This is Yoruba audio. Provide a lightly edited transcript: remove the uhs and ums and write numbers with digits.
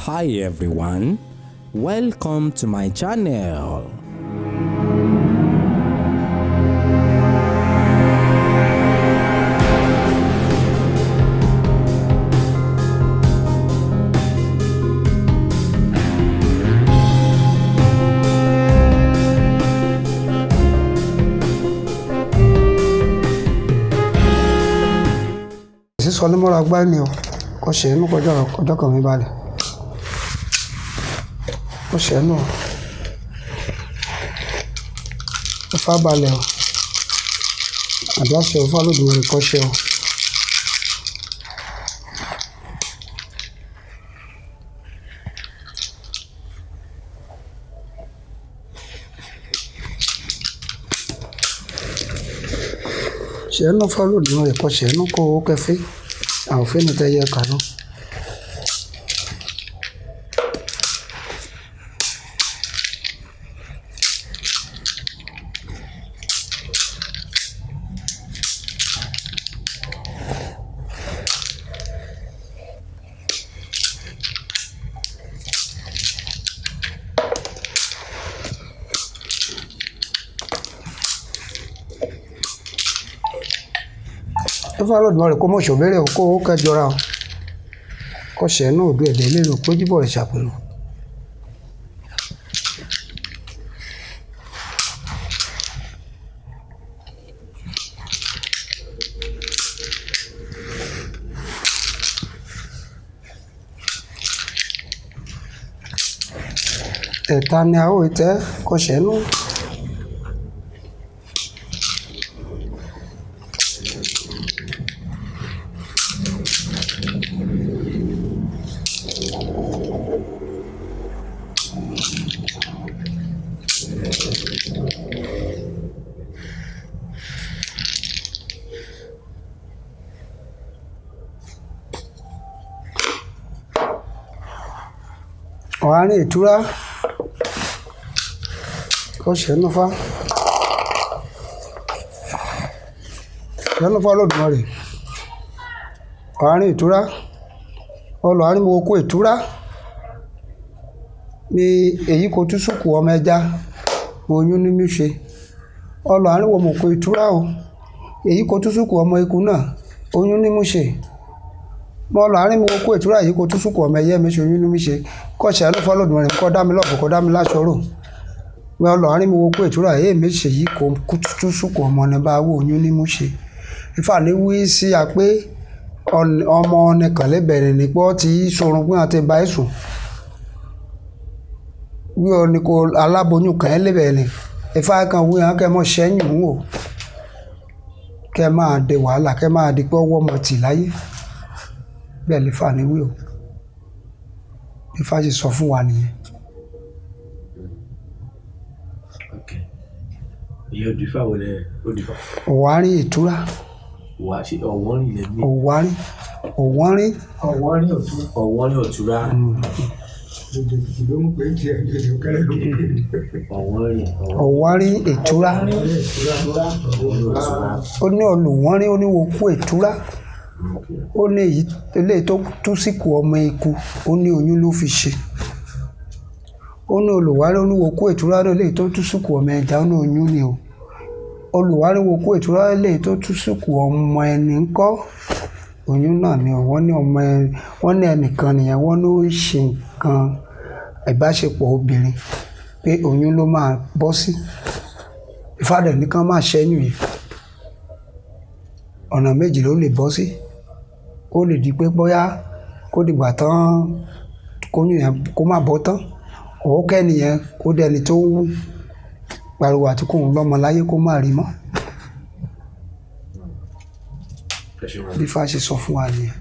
Hi everyone, welcome to my channel. Sísọ ní mọ́ra gbá ni o, kò ṣe inú kọjọ́ kan mi balẹ̀. Kò ṣe inú o. Ifá balẹ̀ o. Àdúrà ṣe o, Ifá Olódùmarè kó ṣe o. Ṣe inú Ifá Olódùmarè kó ṣe inú kó o kẹfí. Àwọn òfin ní tẹ́yẹ kànú. Ifá Olódùmarè kó mọ̀ ṣòbéèrè o, kó o kẹjọra o. Kó ṣe inú òdu ẹ̀dẹ̀ lílo kó jíbọ̀ rẹ̀ ṣàpèrò. Ẹ̀ta ni a ó tẹ́ kó ṣe inú. Ọ̀hánì ìtura kó ṣe inú Fá. Ṣe inú Fá Olódùmarè. Ọ̀hánì ìtura. Ọlọ́hánì mo kó ìtura. Ní èyí kò tún sùkù ọmọ ẹja. Oyún ní mí ṣe. Ọlọ́hánì wo mo kó ìtura o. Èyí kò tún sùkù ọmọ ikú náà. Oyún ní mú ṣe. Mo Ọlọ́hánì mo kó ìtura èyí kò tún sùkù ọmọ ẹyẹ mi ṣe oyún ní mí ṣe. Kó ṣe inú Fá Olódùmarè kó dá mi lọ́bọ̀ kó dá mi láṣọrò. Mo Ọlọ́hánì mo kó ìtura èyí mi ṣe yìí kò tún sùkù ọmọ ní bá wò oyún ní mú ṣe. Ifá ní wí sí a pé ọmọ nìkan lè bẹ̀rẹ̀ nípò tí sorun pé àti bá ẹ̀sùn. Wí ọ ní kò aláboyún kan lè bẹ̀rẹ̀. Ifá kan wí hàn kẹ́ mọ́ ṣẹ́yìn wò. Kẹ́ máa de wàhálà, kẹ́ máa di pé ọwọ́ mọ̀ tì láyé. Bẹ́ẹ̀ ni Ifá ní wí o. Ifá sì sọ fún wa nìyẹn. Ìyẹn òdìfà wọlé òdìfà. Ọ̀wárí ìtura. Ọ̀wọ́rìn lẹ́mí. Ọ̀wárí òtúrá. Ọ̀wárí ìtura. Ó ní olùwọ́nrín ó ní wo kú ìtura. Ó ní èyí eléyìí tó tú síkù ọmọ ikú. Ó ní oyún ló fi ṣe. Ó ní olùwárí ó ní wo kú ìtura eléyìí tó tú síkù ọmọ ẹja ó ní oyún ni o. Olùwárí wo kú ìtura eléyìí tó tú síkù ọmọ ẹni ńkọ́. Oyún náà ni o. Wọ́n ní ọmọ ẹni, wọ́n ní ẹnìkan nìyẹn wọ́n ló ń ṣe nǹkan ìbáṣepọ̀ obìnrin pé oyún ló máa bọ́ sí. Ifá dẹ̀ ní kán máa ṣẹ́yún yìí. Ọ̀nà méjì ló lè bọ́ sí. Ó lè di pé bóyá kó dìgbà tán kóyún yẹn kó má bọ́ tán. Ó kẹ́ni yẹn kó dẹni tó wú pariwo àti kóhun lọ́mọ láyé kó má rí mọ́. Bí Ifá ṣe sọ fún wa nìyẹn.